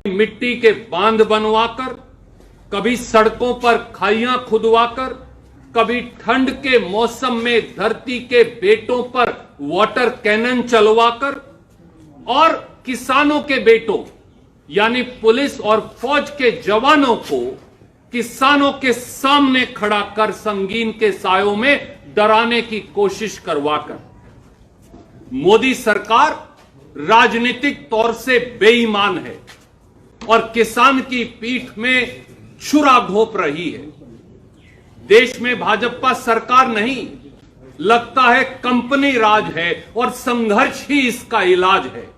मिट्टी के बांध बनवाकर, कभी सड़कों पर खाइयां खुदवाकर, कभी ठंड के मौसम में धरती के बेटों पर वाटर कैनन चलवाकर और किसानों के बेटों यानी पुलिस और फौज के जवानों को किसानों के सामने खड़ा कर संगीन के सायों में डराने की कोशिश करवाकर मोदी सरकार राजनीतिक तौर से बेईमान है और किसान की पीठ में छुरा घोंप रही है। देश में भाजपा सरकार नहीं, लगता है कंपनी राज है और संघर्ष ही इसका इलाज है।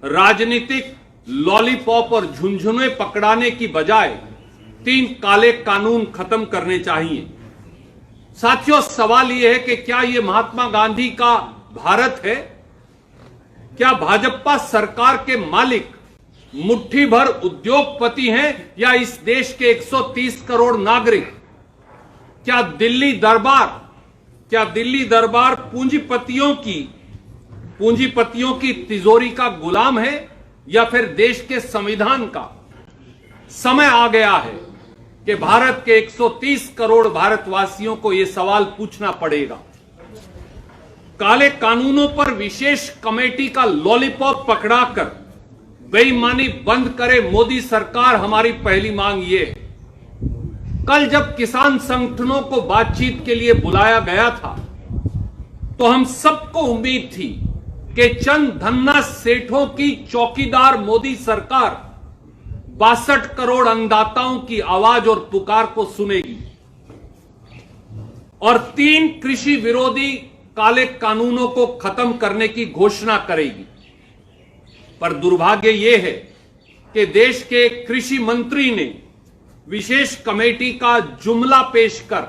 राजनीतिक लॉलीपॉप और झुनझुने पकड़ाने की बजाय 3 काले कानून खत्म करने चाहिए। साथियों, सवाल यह है कि क्या यह महात्मा गांधी का भारत है? क्या भाजपा सरकार के मालिक मुट्ठी भर उद्योगपति हैं या इस देश के 130 करोड़ नागरिक? क्या दिल्ली दरबार पूंजीपतियों की तिजोरी का गुलाम है या फिर देश के संविधान का? समय आ गया है कि भारत के 130 करोड़ भारतवासियों को यह सवाल पूछना पड़ेगा। काले कानूनों पर विशेष कमेटी का लॉलीपॉप पकड़ाकर बेईमानी बंद करे मोदी सरकार, हमारी पहली मांग ये है। कल जब किसान संगठनों को बातचीत के लिए बुलाया गया था तो हम सबको उम्मीद थी कि चंद धन्ना सेठों की चौकीदार मोदी सरकार 62 करोड़ अन्नदाताओं की आवाज और पुकार को सुनेगी और 3 कृषि विरोधी काले कानूनों को खत्म करने की घोषणा करेगी। पर दुर्भाग्य यह है कि देश के कृषि मंत्री ने विशेष कमेटी का जुमला पेश कर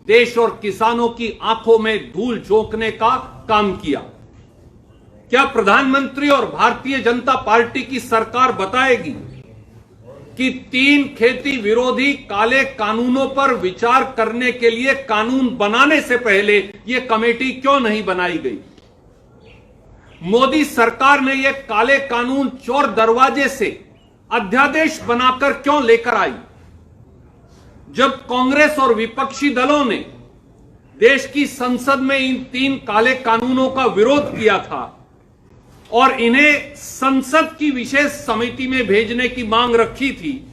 देश और किसानों की आंखों में धूल झोंकने का काम किया। क्या प्रधानमंत्री और भारतीय जनता पार्टी की सरकार बताएगी कि 3 खेती विरोधी काले कानूनों पर विचार करने के लिए कानून बनाने से पहले यह कमेटी क्यों नहीं बनाई गई? मोदी सरकार ने यह काले कानून चोर दरवाजे से अध्यादेश बनाकर क्यों लेकर आई? जब कांग्रेस और विपक्षी दलों ने देश की संसद में इन 3 काले कानूनों का विरोध किया था और इन्हें संसद की विशेष समिति में भेजने की मांग रखी थी,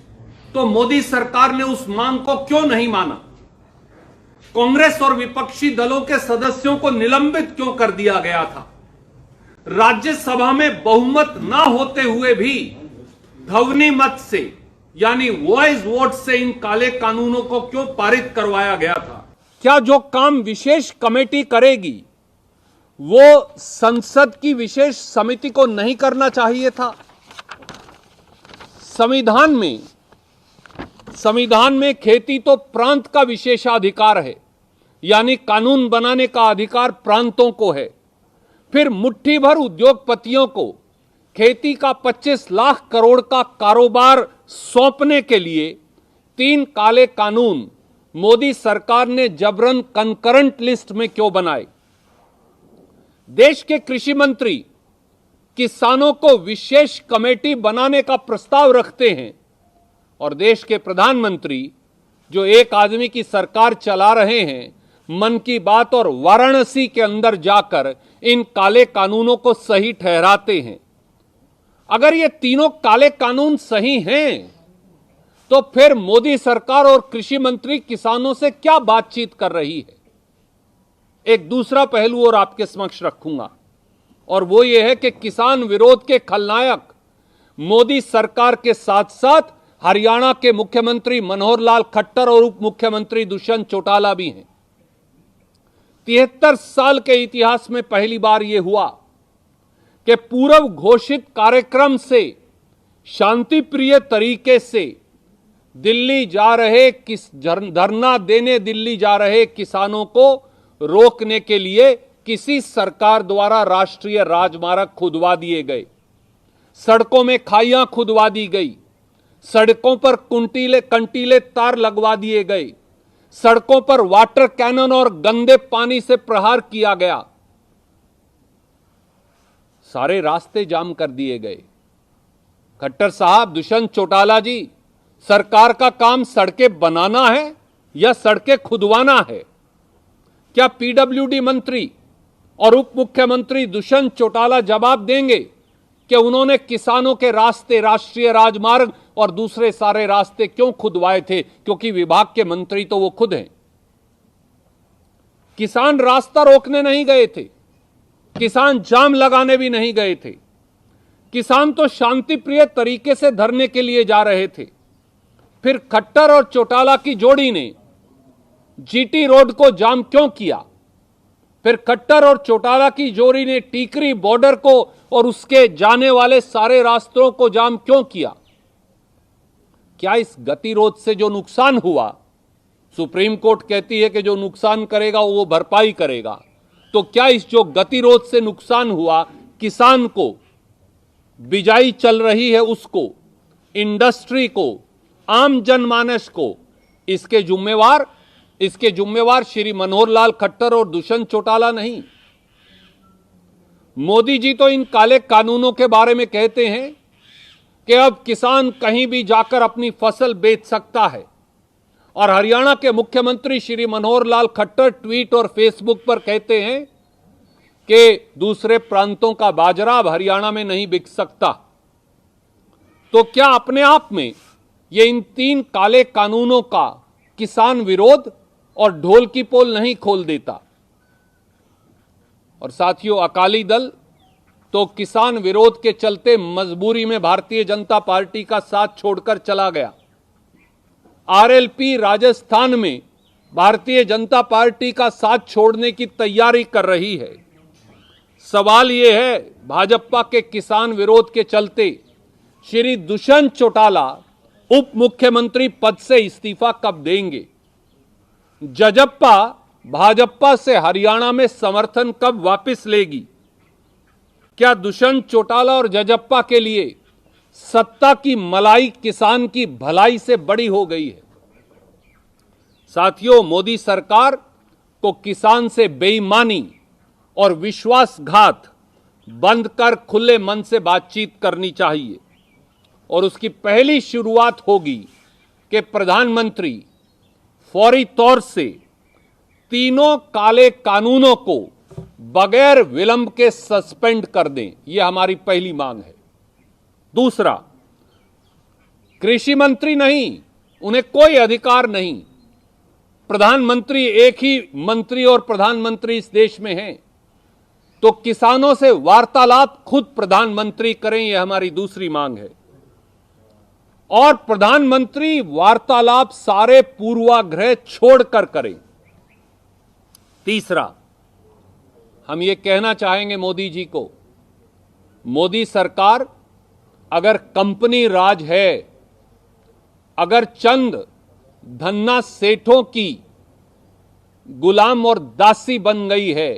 तो मोदी सरकार ने उस मांग को क्यों नहीं माना? कांग्रेस और विपक्षी दलों के सदस्यों को निलंबित क्यों कर दिया गया था? राज्यसभा में बहुमत ना होते हुए भी ध्वनि मत से यानी वॉइस वोट से इन काले कानूनों को क्यों पारित करवाया गया था? क्या जो काम विशेष कमेटी करेगी वो संसद की विशेष समिति को नहीं करना चाहिए था? संविधान में खेती तो प्रांत का विशेषाधिकार है, यानी कानून बनाने का अधिकार प्रांतों को है। फिर मुट्ठी भर उद्योगपतियों को खेती का 25 लाख करोड़ का कारोबार सौंपने के लिए 3 काले कानून मोदी सरकार ने जबरन कंकरेंट लिस्ट में क्यों बनाए? देश के कृषि मंत्री किसानों को विशेष कमेटी बनाने का प्रस्ताव रखते हैं और देश के प्रधानमंत्री जो एक आदमी की सरकार चला रहे हैं, मन की बात और वाराणसी के अंदर जाकर इन काले कानूनों को सही ठहराते हैं। अगर ये तीनों काले कानून सही हैं तो फिर मोदी सरकार और कृषि मंत्री किसानों से क्या बातचीत कर रही है? एक दूसरा पहलू और आपके समक्ष रखूंगा और वो ये है कि किसान विरोध के खलनायक मोदी सरकार के साथ साथ हरियाणा के मुख्यमंत्री मनोहर लाल खट्टर और उप मुख्यमंत्री दुष्यंत चौटाला भी हैं। 73 साल के इतिहास में पहली बार यह हुआ कि पूर्व घोषित कार्यक्रम से शांति प्रिय तरीके से धरना देने दिल्ली जा रहे किसानों को रोकने के लिए किसी सरकार द्वारा राष्ट्रीय राजमार्ग खुदवा दिए गए, सड़कों में खाइयां खुदवा दी गई, सड़कों पर कंटीले तार लगवा दिए गए, सड़कों पर वाटर कैनन और गंदे पानी से प्रहार किया गया, सारे रास्ते जाम कर दिए गए। खट्टर साहब, दुष्यंत चौटाला जी, सरकार का काम सड़कें बनाना है या सड़कें खुदवाना है? क्या पीडब्ल्यूडी मंत्री और उप मुख्यमंत्री दुष्यंत चौटाला जवाब देंगे कि उन्होंने किसानों के रास्ते, राष्ट्रीय राजमार्ग और दूसरे सारे रास्ते क्यों खुदवाए थे? क्योंकि विभाग के मंत्री तो वो खुद हैं। किसान रास्ता रोकने नहीं गए थे, किसान जाम लगाने भी नहीं गए थे, किसान तो शांति प्रिय तरीके से धरने के लिए जा रहे थे। फिर खट्टर और चौटाला की जोड़ी ने जीटी रोड को जाम क्यों किया? फिर खट्टर और चौटाला की जोड़ी ने टीकरी बॉर्डर को और उसके जाने वाले सारे रास्तों को जाम क्यों किया? क्या इस गतिरोध से जो नुकसान हुआ, सुप्रीम कोर्ट कहती है कि जो नुकसान करेगा वो भरपाई करेगा, तो क्या इस जो गतिरोध से नुकसान हुआ, किसान को, बिजाई चल रही है उसको, इंडस्ट्री को, आम जनमानस को, इसके जिम्मेवार श्री मनोहर लाल खट्टर और दुष्यंत चौटाला नहीं। मोदी जी तो इन काले कानूनों के बारे में कहते हैं कि अब किसान कहीं भी जाकर अपनी फसल बेच सकता है, और हरियाणा के मुख्यमंत्री श्री मनोहर लाल खट्टर ट्वीट और फेसबुक पर कहते हैं कि दूसरे प्रांतों का बाजरा अब हरियाणा में नहीं बिक सकता। तो क्या अपने आप में ये इन तीन काले कानूनों का किसान विरोध और ढोल की पोल नहीं खोल देता? और साथियों, अकाली दल तो किसान विरोध के चलते मजबूरी में भारतीय जनता पार्टी का साथ छोड़कर चला गया। आरएलपी राजस्थान में भारतीय जनता पार्टी का साथ छोड़ने की तैयारी कर रही है। सवाल यह है, भाजपा के किसान विरोध के चलते श्री दुष्यंत चौटाला उप मुख्यमंत्री पद से इस्तीफा कब देंगे? जजप्पा भाजपा से हरियाणा में समर्थन कब वापस लेगी? क्या दुष्यंत चौटाला और जजप्पा के लिए सत्ता की मलाई किसान की भलाई से बड़ी हो गई है? साथियों, मोदी सरकार को किसान से बेईमानी और विश्वासघात बंद कर खुले मन से बातचीत करनी चाहिए, और उसकी पहली शुरुआत होगी कि प्रधानमंत्री फौरी तौर से तीनों काले कानूनों को बगैर विलंब के सस्पेंड कर दें। यह हमारी पहली मांग है। दूसरा, कृषि मंत्री नहीं, उन्हें कोई अधिकार नहीं। प्रधानमंत्री, एक ही मंत्री और प्रधानमंत्री इस देश में हैं, तो किसानों से वार्तालाप खुद प्रधानमंत्री करें, यह हमारी दूसरी मांग है। और प्रधानमंत्री वार्तालाप सारे पूर्वाग्रह छोड़कर करें। तीसरा, हम ये कहना चाहेंगे मोदी जी को, मोदी सरकार अगर कंपनी राज है, अगर चंद धन्ना सेठों की गुलाम और दासी बन गई है,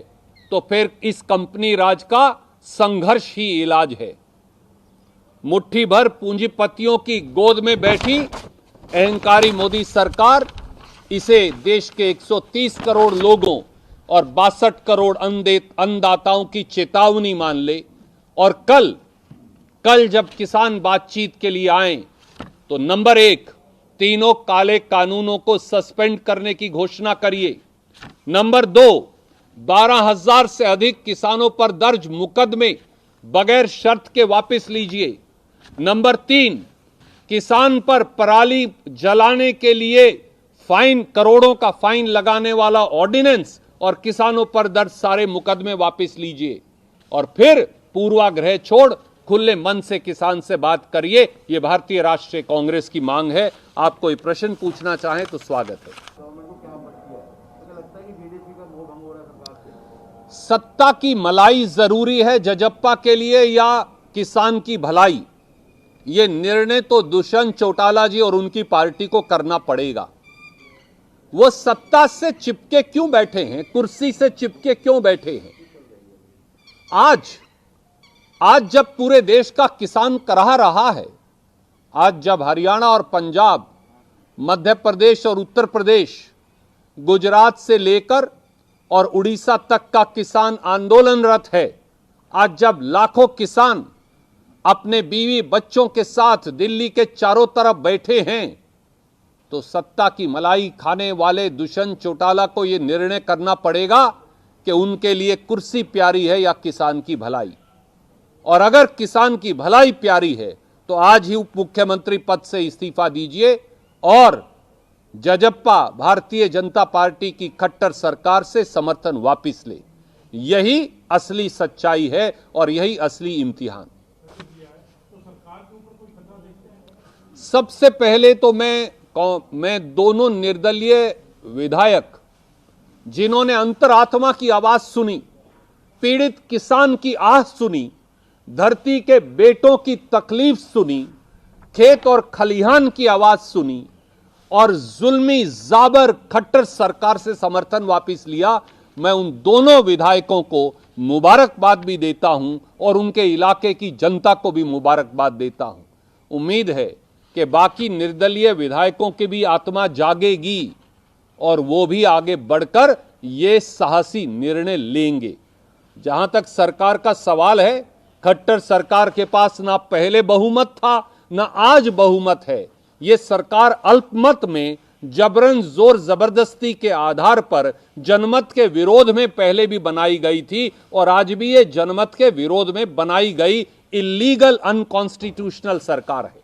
तो फिर इस कंपनी राज का संघर्ष ही इलाज है। मुट्ठी भर पूंजीपतियों की गोद में बैठी अहंकारी मोदी सरकार इसे देश के 130 करोड़ लोगों और 62 करोड़ अन्नदाताओं की चेतावनी मान ले, और कल जब किसान बातचीत के लिए आए तो नंबर 1, तीनों काले कानूनों को सस्पेंड करने की घोषणा करिए। नंबर 2, 12,000 से अधिक किसानों पर दर्ज मुकदमे बगैर शर्त के वापस लीजिए। नंबर 3, किसान पर पराली जलाने के लिए फाइन, करोड़ों का फाइन लगाने वाला ऑर्डिनेंस और किसानों पर दर्ज सारे मुकदमे वापस लीजिए। और फिर पूर्वाग्रह छोड़ खुले मन से किसान से बात करिए। यह भारतीय राष्ट्रीय कांग्रेस की मांग है। आप कोई प्रश्न पूछना चाहें तो स्वागत है। सत्ता की मलाई जरूरी है जजप्पा के लिए या किसान की भलाई? यह निर्णय तो दुष्यंत चौटाला जी और उनकी पार्टी को करना पड़ेगा। वो सत्ता से चिपके क्यों बैठे हैं, कुर्सी से चिपके क्यों बैठे हैं? आज जब पूरे देश का किसान कराह रहा है, आज जब हरियाणा और पंजाब, मध्य प्रदेश और उत्तर प्रदेश, गुजरात से लेकर और उड़ीसा तक का किसान आंदोलनरत है, आज जब लाखों किसान अपने बीवी बच्चों के साथ दिल्ली के चारों तरफ बैठे हैं, तो सत्ता की मलाई खाने वाले दुष्यंत चौटाला को यह निर्णय करना पड़ेगा कि उनके लिए कुर्सी प्यारी है या किसान की भलाई। और अगर किसान की भलाई प्यारी है तो आज ही उप मुख्यमंत्री पद से इस्तीफा दीजिए और जजप्पा भारतीय जनता पार्टी की खट्टर सरकार से समर्थन वापस ले। यही असली सच्चाई है और यही असली इम्तिहान। सबसे पहले तो मैं दोनों निर्दलीय विधायक जिन्होंने अंतरात्मा की आवाज सुनी, पीड़ित किसान की आह सुनी, धरती के बेटों की तकलीफ सुनी, खेत और खलिहान की आवाज सुनी और जुल्मी जाबर खट्टर सरकार से समर्थन वापस लिया, मैं उन दोनों विधायकों को मुबारकबाद भी देता हूं और उनके इलाके की जनता को भी मुबारकबाद देता हूं। उम्मीद है कि बाकी निर्दलीय विधायकों की भी आत्मा जागेगी और वो भी आगे बढ़कर ये साहसी निर्णय लेंगे। जहां तक सरकार का सवाल है, खट्टर सरकार के पास ना पहले बहुमत था ना आज बहुमत है। ये सरकार अल्पमत में जबरन जोर जबरदस्ती के आधार पर जनमत के विरोध में पहले भी बनाई गई थी और आज भी ये जनमत के विरोध में बनाई गई इलीगल अनकॉन्स्टिट्यूशनल सरकार है।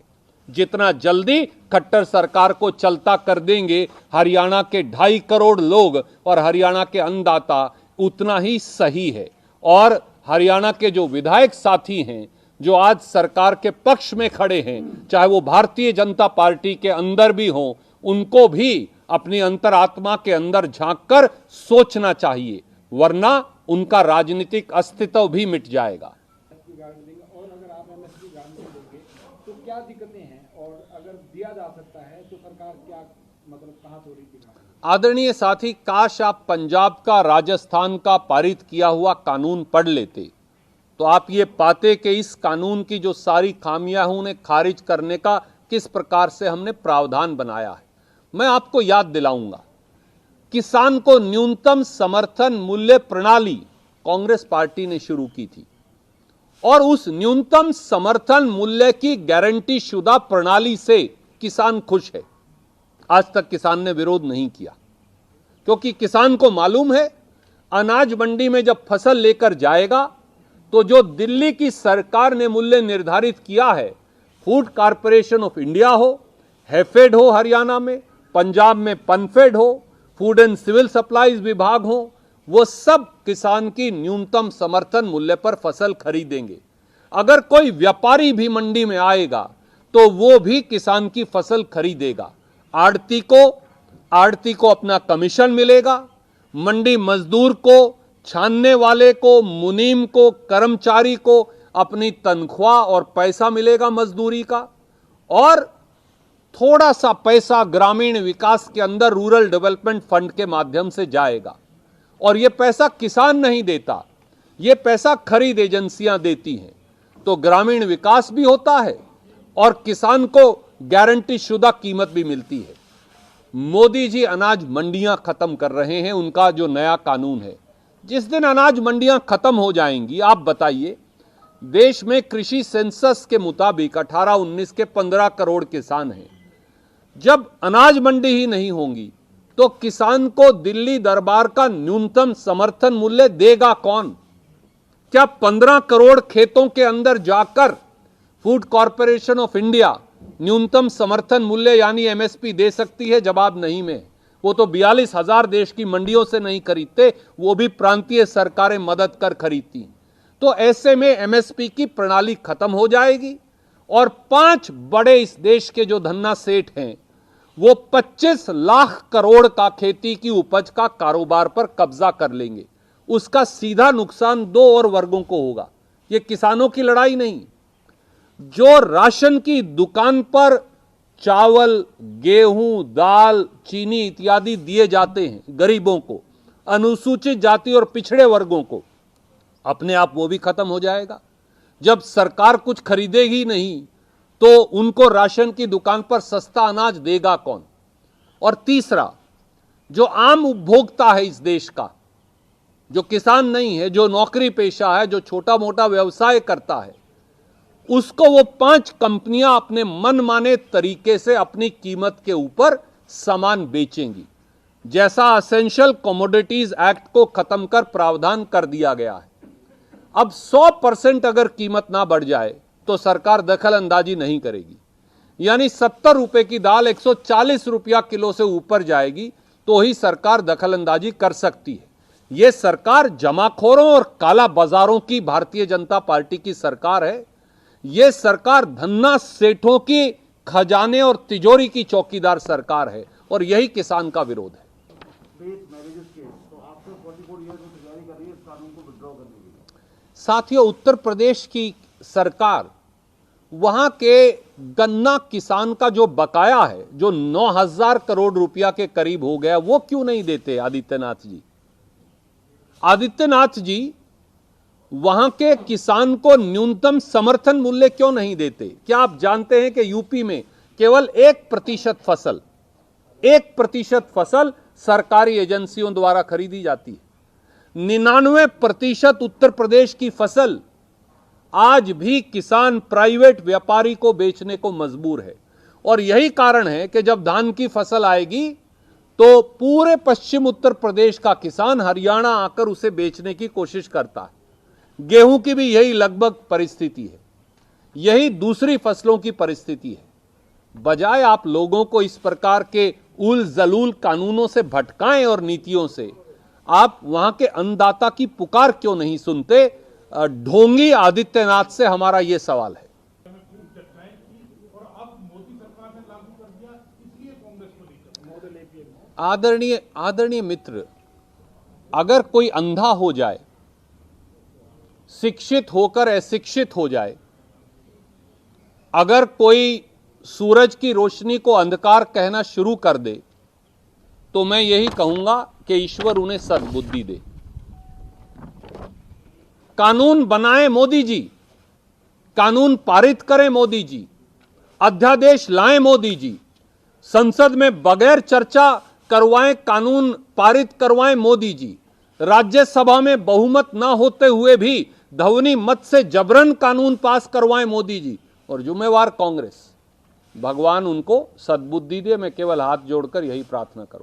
जितना जल्दी खट्टर सरकार को चलता कर देंगे हरियाणा के 2.5 करोड़ लोग और हरियाणा के अन्नदाता, उतना ही सही है। और हरियाणा के जो विधायक साथी हैं जो आज सरकार के पक्ष में खड़े हैं, चाहे वो भारतीय जनता पार्टी के अंदर भी हों, उनको भी अपनी अंतरात्मा के अंदर झांककर सोचना चाहिए, वरना उनका राजनीतिक अस्तित्व भी मिट जाएगा। और अगर आप एमएसपी गारंटी देंगे तो क्या दिक्कतें हैं, और अगर दिया जा सकता है तो सरकार क्या मतलब कहां से हो रही थी? आदरणीय साथी, काश आप पंजाब का, राजस्थान का पारित किया हुआ कानून पढ़ लेते तो आप ये पाते कि इस कानून की जो सारी खामियां हैं उन्हें खारिज करने का किस प्रकार से हमने प्रावधान बनाया है। मैं आपको याद दिलाऊंगा, किसान को न्यूनतम समर्थन मूल्य प्रणाली कांग्रेस पार्टी ने शुरू की थी और उस न्यूनतम समर्थन मूल्य की गारंटी शुदा प्रणाली से किसान खुश है। आज तक किसान ने विरोध नहीं किया, क्योंकि किसान को मालूम है अनाज मंडी में जब फसल लेकर जाएगा तो जो दिल्ली की सरकार ने मूल्य निर्धारित किया है, फूड कॉरपोरेशन ऑफ इंडिया हो, हैफेड हो हरियाणा में, पंजाब में पनफेड हो, फूड एंड सिविल सप्लाईज विभाग हो, वो सब किसान की न्यूनतम समर्थन मूल्य पर फसल खरीदेंगे। अगर कोई व्यापारी भी मंडी में आएगा तो वो भी किसान की फसल खरीदेगा। आड़ती को अपना कमीशन मिलेगा, मंडी मजदूर को, छानने वाले को, मुनीम को, कर्मचारी को अपनी तनख्वाह और पैसा मिलेगा मजदूरी का, और थोड़ा सा पैसा ग्रामीण विकास के अंदर रूरल डेवलपमेंट फंड के माध्यम से जाएगा। और यह पैसा किसान नहीं देता, यह पैसा खरीद एजेंसियां देती हैं। तो ग्रामीण विकास भी होता है और किसान को गारंटी शुदा कीमत भी मिलती है। मोदी जी अनाज मंडियां खत्म कर रहे हैं, उनका जो नया कानून है। जिस दिन अनाज मंडियां खत्म हो जाएंगी, आप बताइए, देश में कृषि सेंसस के मुताबिक 18-19 के 15 करोड़ किसान हैं। जब अनाज मंडी ही नहीं होंगी तो किसान को दिल्ली दरबार का न्यूनतम समर्थन मूल्य देगा कौन? क्या 15 करोड़ खेतों के अंदर जाकर फूड कॉरपोरेशन ऑफ इंडिया न्यूनतम समर्थन मूल्य यानी एमएसपी दे सकती है? जवाब नहीं में। वो तो 42,000 देश की मंडियों से नहीं खरीदते, वो भी प्रांतीय सरकारें मदद कर खरीदती। तो ऐसे में एमएसपी की प्रणाली खत्म हो जाएगी और 5 बड़े इस देश के जो धन्ना सेठ हैं वो 25 लाख करोड़ का खेती की उपज का कारोबार पर कब्जा कर लेंगे। उसका सीधा नुकसान 2 और वर्गों को होगा। ये किसानों की लड़ाई नहीं। जो राशन की दुकान पर चावल, गेहूं, दाल, चीनी इत्यादि दिए जाते हैं गरीबों को, अनुसूचित जाति और पिछड़े वर्गों को, अपने आप वो भी खत्म हो जाएगा। जब सरकार कुछ खरीदेगी नहीं तो उनको राशन की दुकान पर सस्ता अनाज देगा कौन? और तीसरा, जो आम उपभोक्ता है इस देश का, जो किसान नहीं है, जो नौकरी पेशा है, जो छोटा मोटा व्यवसाय करता है, उसको वो 5 कंपनियां अपने मनमाने तरीके से अपनी कीमत के ऊपर सामान बेचेंगी, जैसा असेंशियल कमोडिटीज एक्ट को खत्म कर प्रावधान कर दिया गया है। अब 100% अगर कीमत ना बढ़ जाए तो सरकार दखल अंदाजी नहीं करेगी, यानी 70 रुपए की दाल 140 रुपया किलो से ऊपर जाएगी तो ही सरकार दखल अंदाजी कर सकती है। यह सरकार जमाखोरों और काला बाजारों की भारतीय जनता पार्टी की सरकार है। यह सरकार धन्ना सेठों की खजाने और तिजोरी की चौकीदार सरकार है और यही किसान का विरोध है। साथियों, उत्तर प्रदेश की सरकार वहां के गन्ना किसान का जो बकाया है, जो 9,000 करोड़ रुपया के करीब हो गया, वो क्यों नहीं देते आदित्यनाथ जी? आदित्यनाथ जी वहां के किसान को न्यूनतम समर्थन मूल्य क्यों नहीं देते? क्या आप जानते हैं कि यूपी में केवल 1% फसल सरकारी एजेंसियों द्वारा खरीदी जाती है। 99% उत्तर प्रदेश की फसल आज भी किसान प्राइवेट व्यापारी को बेचने को मजबूर है। और यही कारण है कि जब धान की फसल आएगी तो पूरे पश्चिम उत्तर प्रदेश का किसान हरियाणा आकर उसे बेचने की कोशिश करता है। गेहूं की भी यही लगभग परिस्थिति है, यही दूसरी फसलों की परिस्थिति है। बजाय आप लोगों को इस प्रकार के उल जलूल कानूनों से भटकाएं और नीतियों से, आप वहां के अन्नदाता की पुकार क्यों नहीं सुनते? ढोंगी आदित्यनाथ से हमारा यह सवाल है। आदरणीय मित्र, अगर कोई अंधा हो जाए, शिक्षित होकर अशिक्षित हो जाए, अगर कोई सूरज की रोशनी को अंधकार कहना शुरू कर दे, तो मैं यही कहूंगा कि ईश्वर उन्हें सद्बुद्धि दे। कानून बनाए मोदी जी, कानून पारित करें मोदी जी, अध्यादेश लाएं मोदी जी, संसद में बगैर चर्चा करवाएं कानून पारित करवाएं मोदी जी, राज्यसभा में बहुमत ना होते हुए भी ध्वनि मत से जबरन कानून पास करवाएं मोदी जी, और जिम्मेवार कांग्रेस। भगवान उनको सद्बुद्धि दे, मैं केवल हाथ जोड़कर यही प्रार्थना करूंगा।